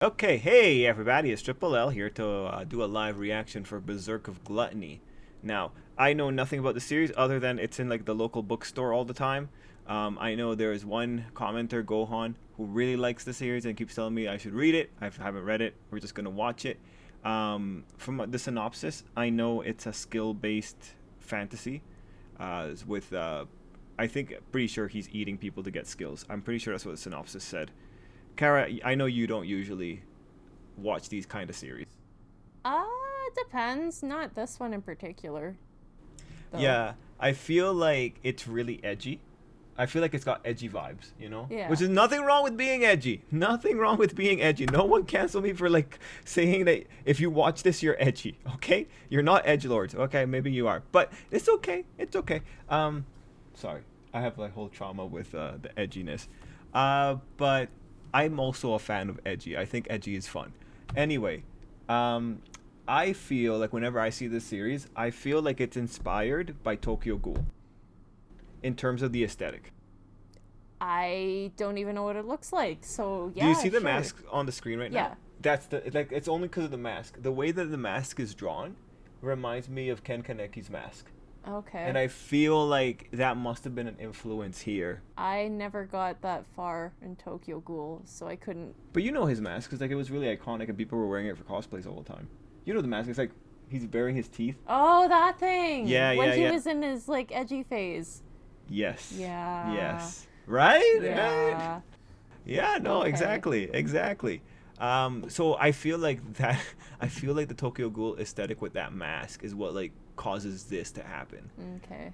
Okay, hey everybody, it's Tripl-L here to do a live reaction for Berserk of Gluttony. Now, I know nothing about the series other than it's in like the local bookstore all the time. I know there is one commenter, Gohan, who really likes the series and keeps telling me I should read it. I haven't read it. We're just gonna watch it. From the synopsis, I know it's a skill-based fantasy with, I think, pretty sure he's eating people to get skills. I'm pretty sure that's what the synopsis said. Kara, I know you don't usually watch these kind of series. It depends. Not this one in particular, though. Yeah, I feel like it's really edgy. I feel like it's got edgy vibes, you know? Yeah. Which is nothing wrong with being edgy. Nothing wrong with being edgy. No one cancel me for like saying that if you watch this, you're edgy, okay? You're not edgelords, okay? Maybe you are, but it's okay. It's okay. Sorry. I have like whole trauma with the edginess. But I'm also a fan of edgy. I think edgy is fun. Anyway, I feel like whenever I see this series, I feel like it's inspired by Tokyo Ghoul in terms of the aesthetic. I don't even know what it looks like, so yeah. Do you see the sure. mask on the screen right now? Yeah. That's it's only because of the mask. The way that the mask is drawn reminds me of Ken Kaneki's mask. Okay. And I feel like that must have been an influence here. I never got that far in Tokyo Ghoul, so I couldn't. But you know his mask, because like it was really iconic and people were wearing it for cosplays all the time. You know the mask, it's like he's baring his teeth. Oh, that thing! Yeah, when yeah, he yeah. was in his, like, edgy phase. Yes. Yeah. Yes. Right? Yeah. Right? Yeah, no, Okay. exactly. So I feel like that I feel like the Tokyo Ghoul aesthetic with that mask is what like causes this to happen. Okay.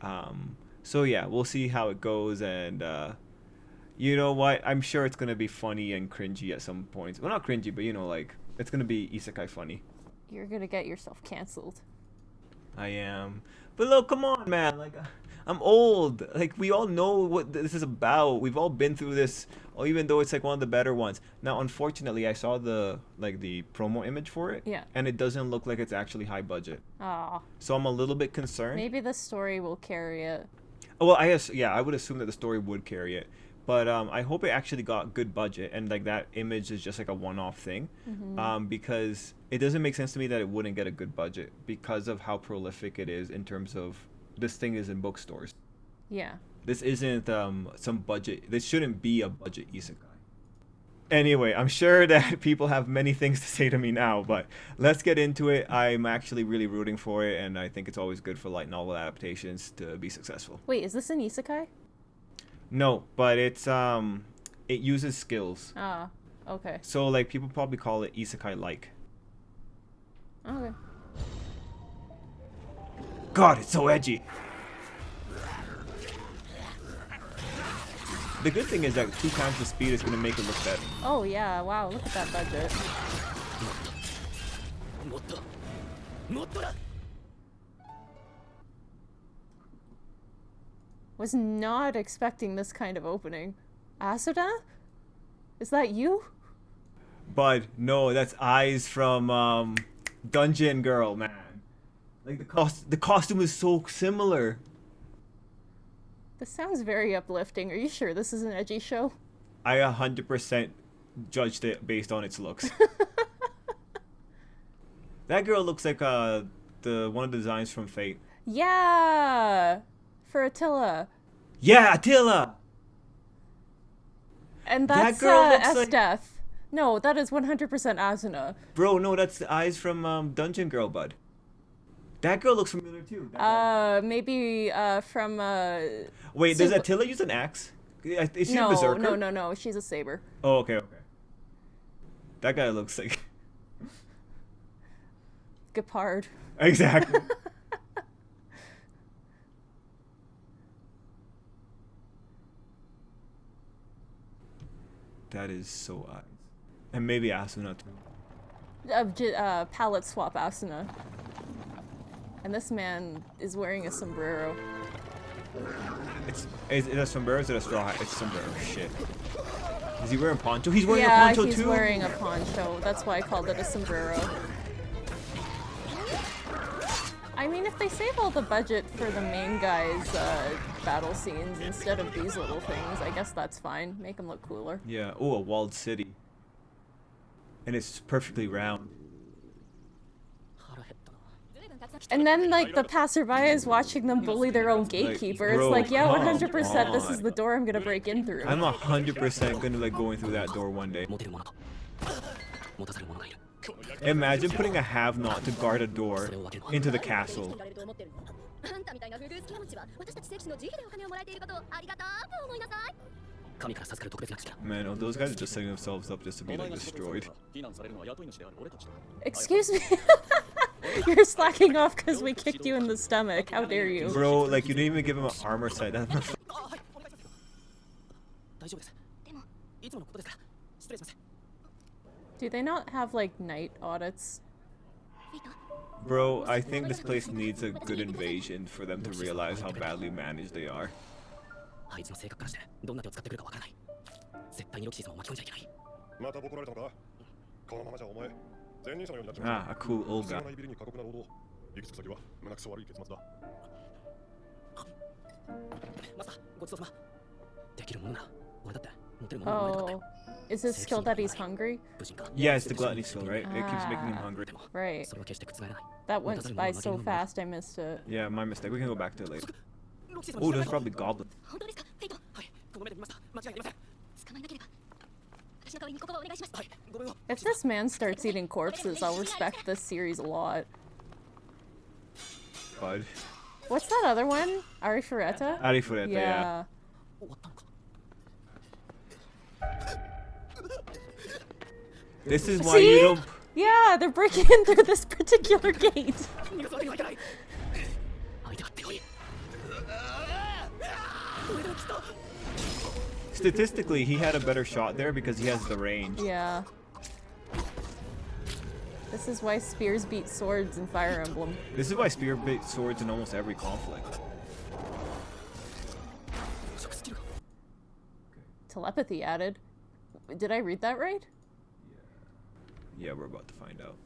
So yeah, we'll see how it goes, and you know what? I'm sure it's gonna be funny and cringy at some points. Well, not cringy, but you know, like it's gonna be isekai funny. You're gonna get yourself canceled. I am. But look, come on, man. Like, I'm old. Like, we all know what this is about. We've all been through this, or even though it's like one of the better ones. Now, unfortunately, I saw the promo image for it. Yeah. And it doesn't look like it's actually high budget. Aw. So I'm a little bit concerned. Maybe the story will carry it. Well, I would assume that the story would carry it. But I hope it actually got good budget and like that image is just like a one-off thing, because it doesn't make sense to me that it wouldn't get a good budget because of how prolific it is in terms of this thing is in bookstores. Yeah. This isn't some budget. This shouldn't be a budget isekai. Anyway, I'm sure that people have many things to say to me now, but let's get into it. I'm actually really rooting for it, and I think it's always good for light novel adaptations to be successful. Wait, is this an isekai? No, but it's it uses skills. Ah, okay. So like people probably call it isekai like. Okay. God, it's so edgy. The good thing is that 2 times the speed is gonna make it look better. Oh yeah, wow, look at that budget. Was not expecting this kind of opening. Asuna? Is that you? But no, that's eyes from Dungeon Girl, man. Like the costume is so similar. This sounds very uplifting. Are you sure this is an edgy show? I 100% judged it based on its looks. That girl looks like the one of the designs from Fate. Yeah! For Attila. Yeah, Attila! And That that's girl looks like- Esteth. No, that is 100% Asuna. Bro, no, that's the eyes from Dungeon Girl, bud. That girl looks familiar too. That girl. Maybe from Wait, does Super- Attila use an axe? Is she a no, berserker? no, she's a saber. Oh, okay. That guy looks like... Gepard. Exactly. That is so eyes. And maybe Asuna too. Palette swap Asuna. And this man is wearing a sombrero. Is it a sombrero or is it a straw hat? It's a sombrero. Shit. Is he wearing poncho? He's wearing a Yeah, poncho he's too? wearing a poncho. That's why I called it a sombrero. I mean, if they save all the budget for the main guy's battle scenes instead of these little things, I guess that's fine. Make them look cooler. Yeah. Oh, a walled city. And it's perfectly round. And then, like, the passerby is watching them bully their own gatekeeper. It's bro, like, yeah, come 100%, this is on. the door I'm gonna break in through. I'm 100% gonna like going through that door one day. Imagine putting a have-not to guard a door into the castle. Man, oh, those guys are just setting themselves up just to be like destroyed. Excuse me? You're slacking off because we kicked you in the stomach. How dare you? Bro, like you didn't even give him an armor set. Do they not have like night audits? Bro, I think this place needs a good invasion for them to realize how badly managed they are. Ah, a cool old guy. Oh, is his skill that he's hungry? Yeah, it's the gluttony skill, right? It keeps making him hungry. Right. That went by so fast, I missed it. Yeah, my mistake. We can go back to it later. Oh, there's probably goblins. If this man starts eating corpses, I'll respect this series a lot. Bud. What's that other one? Arifureta? Arifureta, yeah. This is why you don't... Yeah, they're breaking in through this particular gate. Statistically, he had a better shot there because he has the range. Yeah. This is why spears beat swords in Fire Emblem. This is why spear beats swords in almost every conflict. Telepathy added. Did I read that right? Yeah, we're about to find out.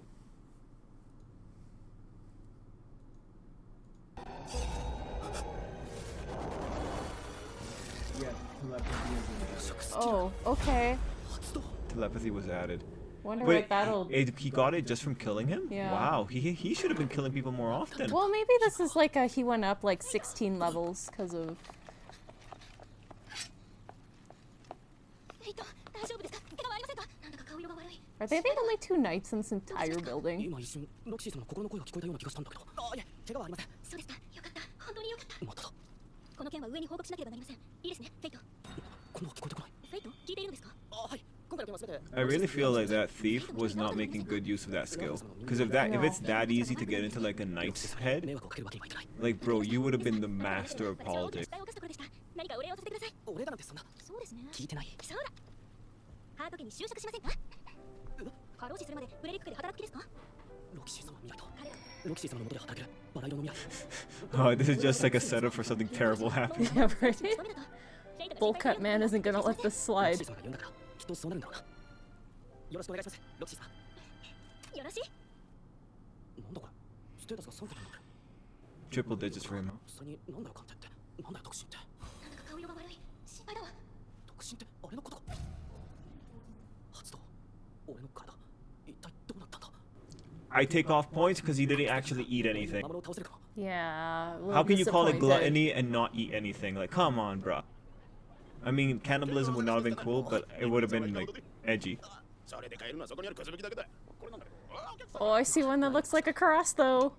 Yeah, telepathy is Oh, okay. Telepathy was added. Wonder But what that'll... he got it just from killing him? Yeah. Wow, he should have been killing people more often. Well, maybe this is like a he went up like 16 levels because of... Are they the only two knights in this entire building? I really feel like that thief was not making good use of that skill. Because if it's that easy to get into like a knight's head, like bro, you would have been the master of politics. Oh, this is just like a setup for something terrible happening. Yeah, right? Bullcut man isn't gonna let this slide. Triple digits for him. I take off points because he didn't actually eat anything. Yeah. How can you call it gluttony and not eat anything? Like, come on, bro. I mean, cannibalism would not have been cool, but it would have been, like, edgy. Oh, I see one that looks like a cross, though.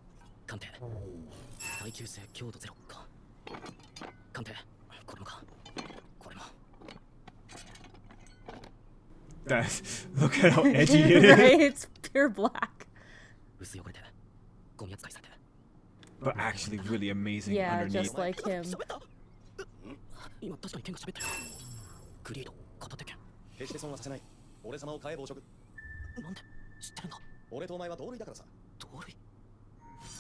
Look at how edgy it is. Right? It's pure black. But actually really amazing underneath. Yeah, just like him.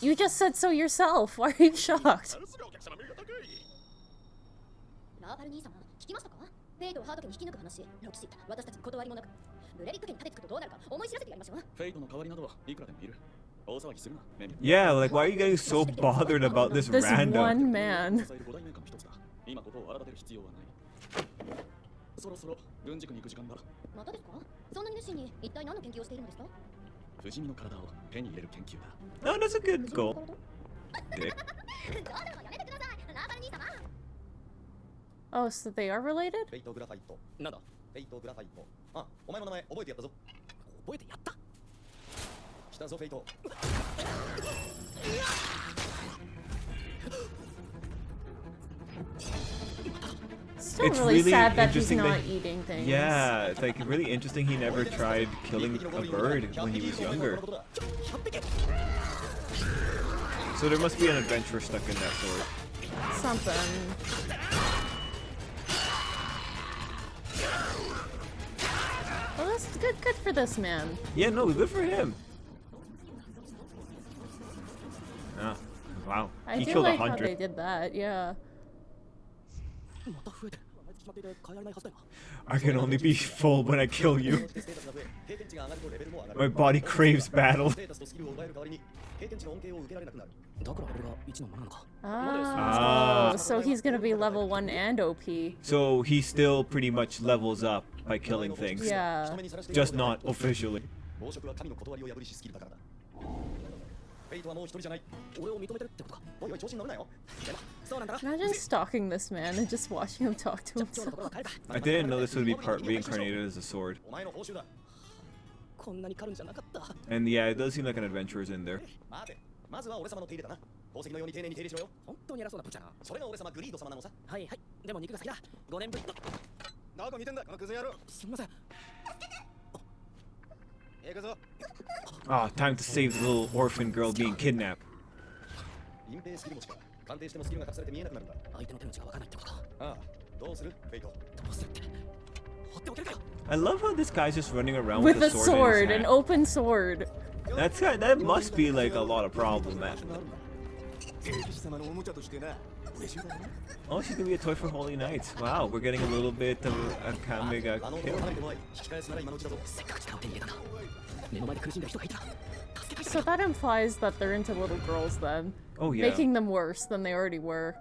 You just said so yourself. Why are you shocked? Yeah, like why are you getting so bothered about this random? One man. そろそろ軍塾に行く時間だ。またですか？そんなに熱心に一体何の研究をしているのですか？不死身の体を手に入れる研究だ。 No, that's a good goal. Dick. Oh, so they are related? フェイトグラファイト。なんだ？フェイトグラファイト。あ、お前の名前覚えてやったぞ。覚えてやった。来たぞフェイト。 Still It's really really sad that he's interesting not that- eating things. Yeah, it's like really interesting he never tried killing a bird when he was younger. So there must be an adventure stuck in that sword. Something. Well, that's good for this man. Yeah, no, good for him. Ah, wow. I He do killed like how they 100. did that, yeah. また増えて。毎月決まっていて変えられないはずだよ。 I can only be full when I kill you. ステータスが増え、経験値が上がるとレベルも上がる。 My body craves battle. ステータスとスキルを奪える代わりに経験値の恩恵を受けられなくなる。だからレベルが1のままなのか。 Oh, so he's gonna be level 1 and OP. So he still pretty much levels up by killing things. Yeah. Just not officially. 暴食は神の断りを破りしスキルだからだ。フェイトはもう一人じゃない。俺を認めてるってことか。おいおい調子に乗るなよ。でもそうなんだな。 Imagine stalking this man and just watching him talk to 必要なと himself. ころは帰るか。 I didn't know this would be part reincarnated as a sword. お前の報酬だ。こんなに狩るんじゃなかった。 And yeah, it does seem like an adventurer's in there. 待て。まずは俺様の手入れだな。宝石のように丁寧に手入れしろよ。本当に偉そうなブチャな。それが俺様グリード様なのさ。はいはい。でも肉が先だ。5年ぶりの。どこ見てんだこのクズ野郎。すみません。行くぞ。 Ah, time to save the little orphan girl being kidnapped. 隠蔽スキル持ちか。鑑定してもスキルが隠されて見えなくなるんだ。相手の手の内がわからないってことか。ああ。どうするフェイト。どうするって。放っておけるかよ。 I love how this guy's just running around With with a a sword, sword, in an his hand. open sword. That must be like a lot of problem, man. 聖騎士様のおもちゃとしてな。嬉しいだろ。 Oh, she's gonna be a toy for Holy Knights. Wow, we're getting a little bit of a Kamega あの kill. 離れてもらい。引き返すなら今のうちだぞ。せっかく力を手に入れたんだ。目の前で苦しんだ人がいた。助けて So that implies that they're into little girls then. Oh yeah, Making them worse than they already were.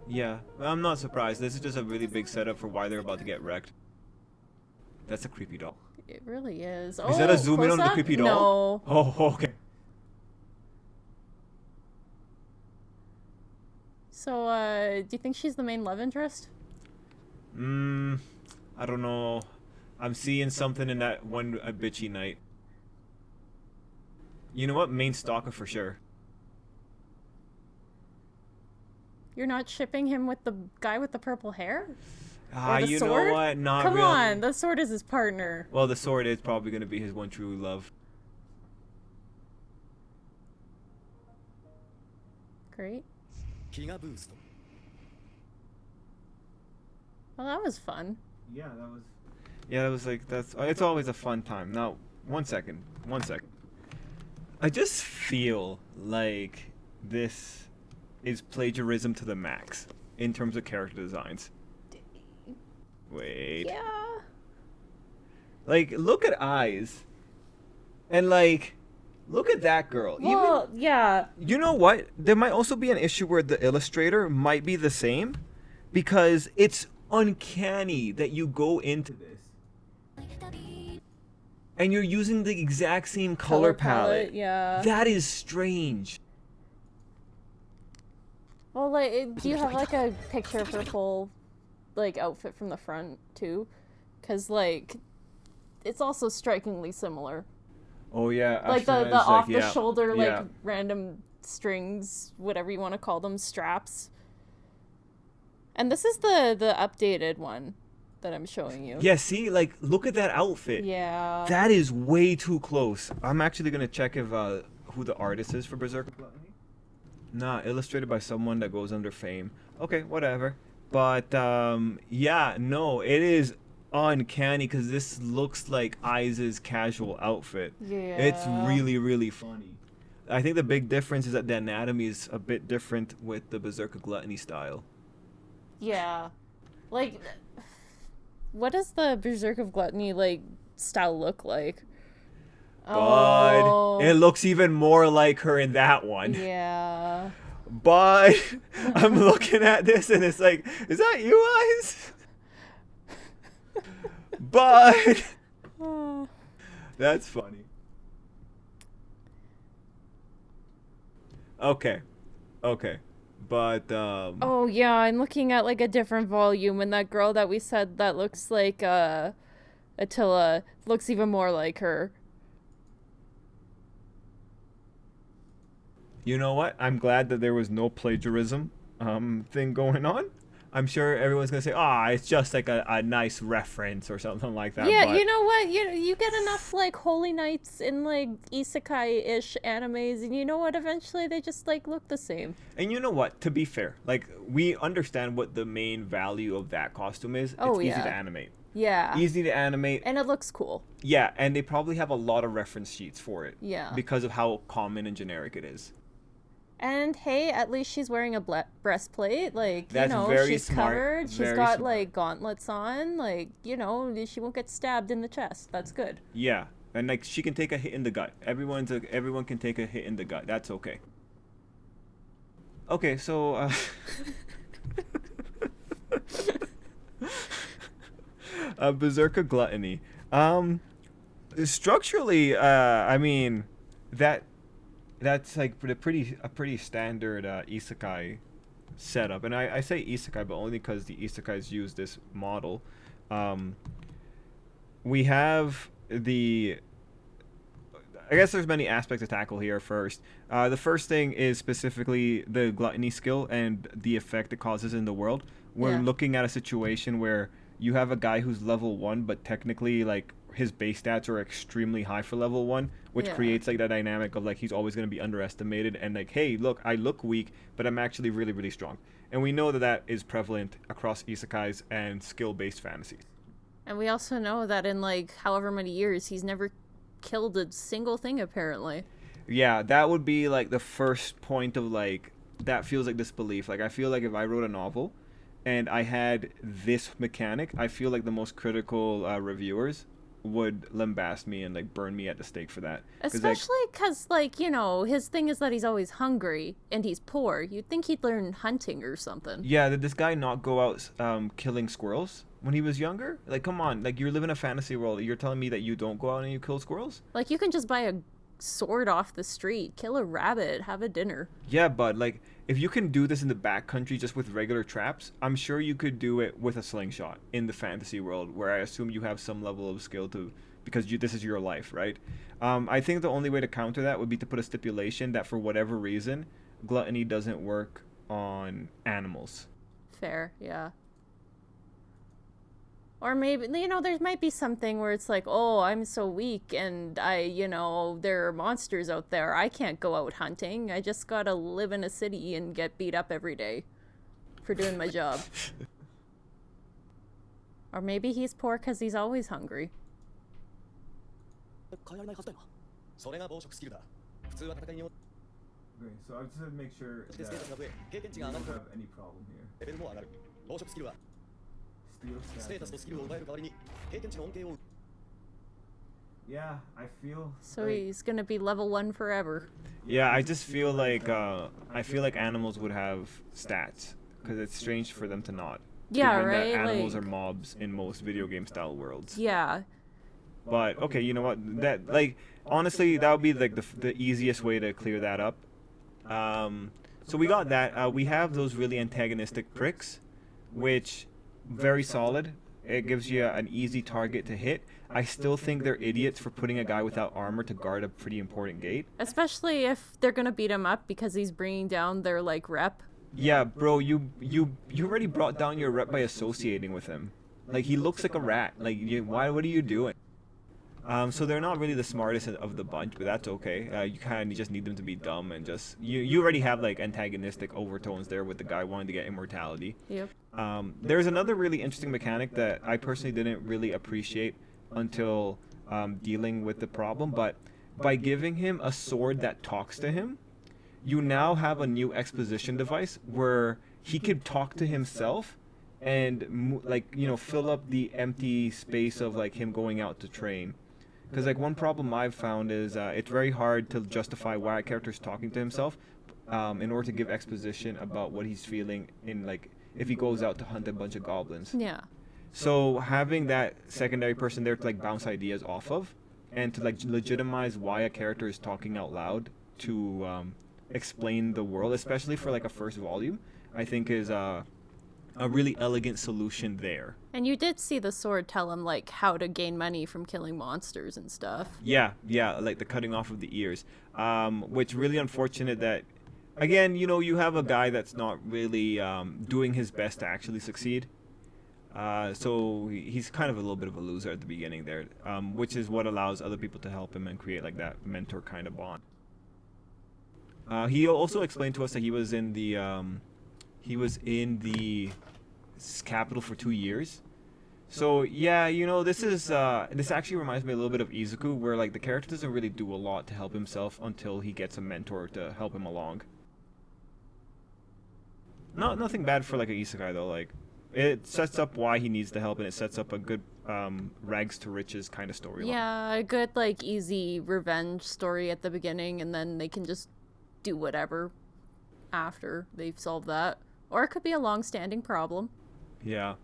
yeah. I'm not surprised. This is just a really big setup for why they're about to get wrecked. That's a creepy doll. It really is. Is that a zoom in on the close up? creepy doll? No. Oh, okay. So, do you think she's the main love interest? I don't know. I'm seeing something in that one a bitchy night. You know what? Main stalker for sure. You're not shipping him with the guy with the purple hair? Ah, Or the you sword? know what? Not Come really. on, the sword is his partner. Well, the sword is probably gonna be his one true love. Great. 気がブースト。 Well, that was fun. Yeah, that was. Yeah, that was like that's. It's always a fun time. Now, one second. I just feel like this is plagiarism to the max in terms of character designs. Wait. Yeah. Like, look at eyes, and like, look at that girl. Well, yeah. You know what? There might also be an issue where the illustrator might be the same, because it's uncanny that you go into this and you're using the exact same color palette. Yeah. That is strange. Well, like, do you have like a picture of her full, like, outfit from the front too? Because like, it's also strikingly similar. Oh yeah, Like the Ashton is off the yeah, shoulder, like yeah. random strings, whatever you want to call them, straps. And this is the updated one that I'm showing you. Yeah, see, like, look at that outfit. Yeah. That is way too close. I'm actually gonna check if who the artist is for Berserk. Nah, illustrated by someone that goes under fame. Okay, whatever. But yeah, no, it is uncanny because this looks like Aiza's casual outfit. Yeah. It's really, really funny. I think the big difference is that the anatomy is a bit different with the Berserk Gluttony style. Yeah. Like, what does the Berserk of Gluttony, like, style look like? But it looks even more like her in that one. Yeah. But I'm looking at this and it's like, is that you, Eyes? But that's funny. Okay. But Oh yeah, I'm looking at like a different volume, and that girl that we said that looks like Attila looks even more like her. you know what? I'm glad that there was no plagiarism thing going on. I'm sure everyone's gonna say, it's just like a nice reference or something like that. Yeah, but you know what? You get enough like Holy Knights in like isekai-ish animes, and you know what? Eventually they just like look the same. And you know what? To be fair, like we understand what the main value of that costume is. Oh, It's easy yeah. to animate. Yeah. Easy to animate. And it looks cool. Yeah, and they probably have a lot of reference sheets for it. Yeah. Because of how common and generic it is. And hey, at least she's wearing a breastplate. Like, That's you know, very she's smart, covered. She's very got smart. like gauntlets on. Like, you know, she won't get stabbed in the chest. That's good. Yeah, and like she can take a hit in the gut. Everyone can take a hit in the gut. That's okay. Okay, so Berserk of Gluttony. Structurally, I mean, that's like a pretty standard isekai setup, and I say isekai, but only because the isekais use this model. We have the. I guess there's many aspects to tackle here first. The first thing is specifically the gluttony skill and the effect it causes in the world. We're Yeah. looking at a situation where you have a guy who's level 1, but technically like his base stats are extremely high for level 1, which Yeah. creates like that dynamic of like he's always going to be underestimated and like, hey, look, I look weak, but I'm actually really, really strong. And we know that that is prevalent across isekais and skill-based fantasies. And we also know that in like however many years, he's never killed a single thing apparently. Yeah, that would be like the first point of like that feels like disbelief. Like I feel like if I wrote a novel and I had this mechanic, I feel like the most critical reviewers would lambast me and like burn me at the stake for that. 'Cause, like, Especially because, like, you know, his thing is that he's always hungry and he's poor. You'd think he'd learn hunting or something. yeah, did this guy not go out killing squirrels when he was younger? Like, come on, like you're living a fantasy world. You're telling me that you don't go out and you kill squirrels? Like, you can just buy a sword off the street, kill a rabbit, have a dinner. Yeah, but like if you can do this in the backcountry just with regular traps, I'm sure you could do it with a slingshot in the fantasy world, where I assume you have some level of skill to, because this is your life, right? I think the only way to counter that would be to put a stipulation that for whatever reason, gluttony doesn't work on animals. Fair, yeah. Or maybe, you know, there might be something where it's like, oh, I'm so weak and there are monsters out there. I can't go out hunting. I just gotta live in a city and get beat up every day for doing my job. Or maybe he's poor because he's always hungry. 変えられないはずだよな。それが暴食スキルだ。普通は戦いに応 Okay, so I just have to make sure じてステータスが増え、経験値が上がると any problem here. レベルも上がる。暴食スキルはステータスとスキルを奪える代わりに経験値の恩恵を Yeah, I feel. So he's gonna be level 1 forever. Yeah, I just feel like animals would have stats because it's strange for them to not. Yeah, given right? That animals Like- are mobs in most video game style worlds. Yeah. But okay, you know what? That like honestly, that would be like the easiest way to clear that up. So we got that. We have those really antagonistic pricks, which very solid. It gives you an easy target to hit. I still think they're idiots for putting a guy without armor to guard a pretty important gate. Especially if they're gonna beat him up because he's bringing down their, like, rep. Yeah, bro, you already brought down your rep by associating with him. Like he looks like a rat. Like what are you doing? So they're not really the smartest of the bunch, but that's okay. You kind of just need them to be dumb and just you already have like antagonistic overtones there with the guy wanting to get immortality. Yep. There's another really interesting mechanic that I personally didn't really appreciate until dealing with the problem, but by giving him a sword that talks to him, you now have a new exposition device where he could talk to himself and fill up the empty space of like him going out to train. Because like one problem I've found is it's very hard to justify why a character's talking to himself in order to give exposition about what he's feeling in like if he goes out to hunt a bunch of goblins. Yeah. So having that secondary person there to like bounce ideas off of, and to like legitimize why a character is talking out loud to explain the world, especially for like a first volume, I think is a really elegant solution there. And you did see the sword tell him like how to gain money from killing monsters and stuff. Yeah, like the cutting off of the ears, which really unfortunate that, again, you know, you have a guy that's not really doing his best to actually succeed. So he's kind of a little bit of a loser at the beginning there, which is what allows other people to help him and create like that mentor kind of bond. He also explained to us that he was in the capital for 2 years. So yeah, you know, this actually reminds me a little bit of Izuku, where like the character doesn't really do a lot to help himself until he gets a mentor to help him along. Nothing bad for like an isekai though. Like, it sets up why he needs the help, and it sets up a good rags to riches kind of storyline. Yeah, a good like easy revenge story at the beginning, and then they can just do whatever after they've solved that. Or it could be a long-standing problem. Yeah.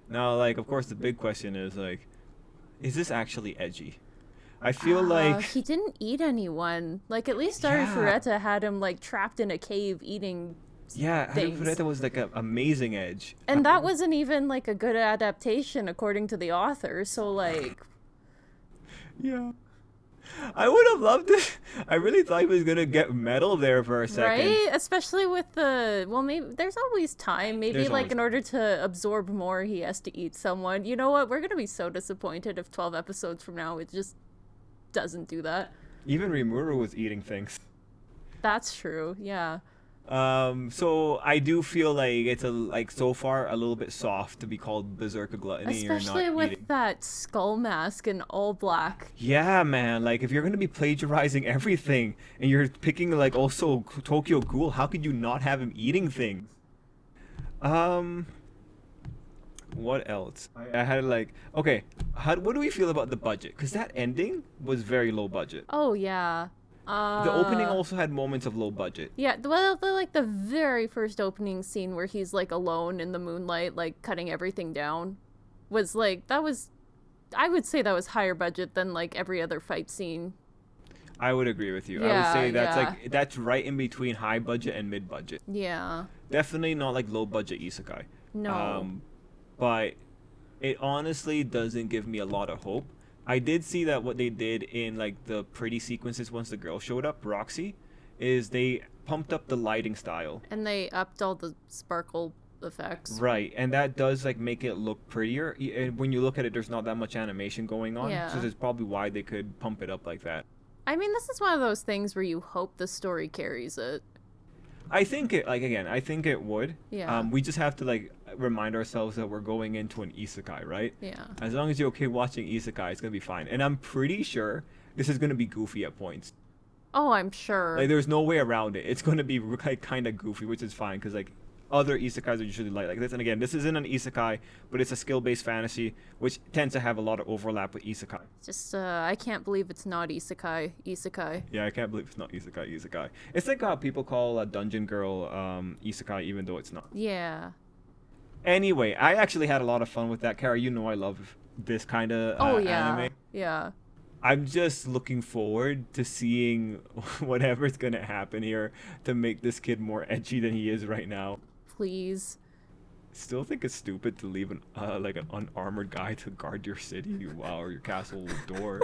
Now, like, of course, the big question is, like, is this actually edgy? I feel like... He didn't eat anyone. Like, at least Arifureta had him, like, trapped in a cave eating things. Arifureta was, like, an amazing edge. And that wasn't even, like, a good adaptation, according to the author. So, like... Yeah. I would have loved it. I really thought he was going to get metal there for a second. Right? Especially with the... Well, maybe there's always time. Maybe, like, in order to absorb more, he has to eat someone. You know what? We're going to be so disappointed if 12 episodes from now it just doesn't do that. Even Rimuru was eating things. That's true, yeah. So I do feel like it's so far a little bit soft to be called Berserk of Gluttony. Especially you're not with eating. that skull mask and all black. Yeah, man. Like, if you're gonna be plagiarizing everything and you're picking like also Tokyo Ghoul, how could you not have him eating things? What else? I had like, okay, what do we feel about the budget? Because that ending was very low budget. Oh yeah. The opening also had moments of low budget. Yeah, well, the very first opening scene where he's like alone in the moonlight, like cutting everything down, was like I would say that was higher budget than like every other fight scene. I would agree with you. Yeah, I would say that's yeah. like that's right in between high budget and mid budget. Yeah. Definitely not like low budget isekai. No. But it honestly doesn't give me a lot of hope. I did see that what they did in like the pretty sequences once the girl showed up, Roxy, is they pumped up the lighting style. And they upped all the sparkle effects. Right, and that does like make it look prettier. And when you look at it, there's not that much animation going on, Yeah. so that's probably why they could pump it up like that. I mean, this is one of those things where you hope the story carries it. I think it I think it would. Yeah. We just have to like remind ourselves that we're going into an isekai, right? Yeah. As long as you're okay watching isekai, it's gonna be fine. And I'm pretty sure this is gonna be goofy at points. Oh, I'm sure. Like, there's no way around it. It's gonna be like kind of goofy, which is fine because like other isekais are usually like this. And again, this isn't an isekai, but it's a skill-based fantasy, which tends to have a lot of overlap with isekai. Just I can't believe it's not isekai. Yeah, I can't believe it's not isekai. It's like how people call a Dungeon Girl isekai, even though it's not. Yeah. Anyway, I actually had a lot of fun with that. Kara, you know I love this kind of Oh yeah. anime. Yeah. I'm just looking forward to seeing whatever's gonna happen here to make this kid more edgy than he is right now. Please. Still think it's stupid to leave an unarmored guy to guard your city or your castle door.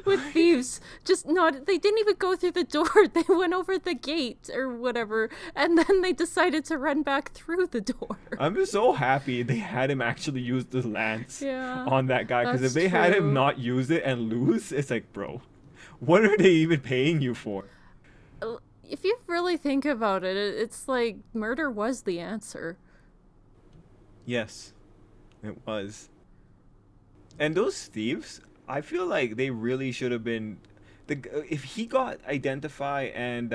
With thieves, they didn't even go through the door. They went over the gate or whatever, and then they decided to run back through the door. I'm just so happy they had him actually use the lance on that guy, because if that's they had him true. not use it and lose, it's like, bro, what are they even paying you for? If you really think about it, it's like murder was the answer. Yes, it was. And those thieves, I feel like they really should have been. If he got identify and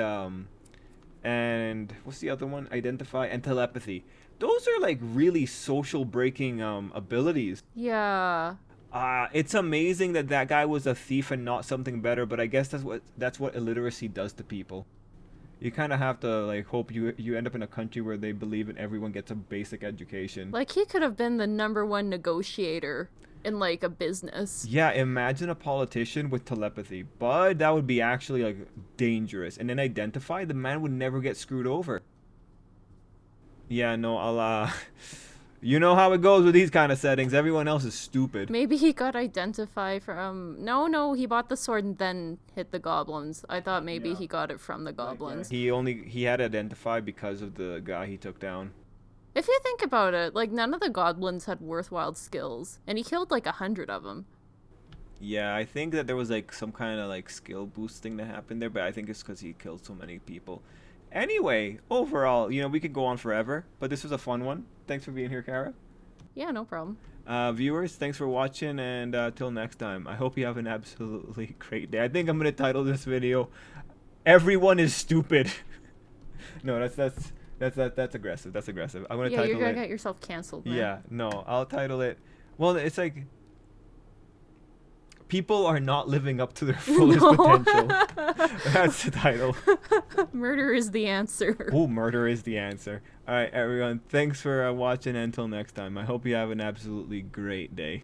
what's the other one? Identify and telepathy. Those are like really social breaking abilities. Yeah. It's amazing that guy was a thief and not something better. But I guess that's what illiteracy does to people. you kind of have to like hope you end up in a country where they believe in everyone gets a basic education. Like, he could have been the #1 negotiator in, like, a business. Yeah, imagine a politician with telepathy, but that would be actually like dangerous. And then identify, the man would never get screwed over. Yeah, no, I'll you know how it goes with these kind of settings. Everyone else is stupid. Maybe he got identify from... No, he bought the sword and then hit the goblins. I thought maybe he got it from the goblins. He had to identify because of the guy he took down. If you think about it, like, none of the goblins had worthwhile skills, and he killed like 100 of them. Yeah, I think that there was like some kind of like skill boost thing that happened there, but I think it's because he killed so many people. Anyway, overall, you know, we could go on forever, but this was a fun one. Thanks for being here, Kara. Yeah, no problem. Viewers, thanks for watching, and till next time, I hope you have an absolutely great day. I think I'm gonna title this video, "Everyone is Stupid." No, that's aggressive. That's aggressive. I'm gonna Yeah, title you're gonna it. get yourself canceled, man. Yeah, no, I'll title it. Well, it's like people are not living up to their fullest potential. That's the title. Murder is the answer. Oh, murder is the answer. All right, everyone. Thanks for watching. Until next time, I hope you have an absolutely great day.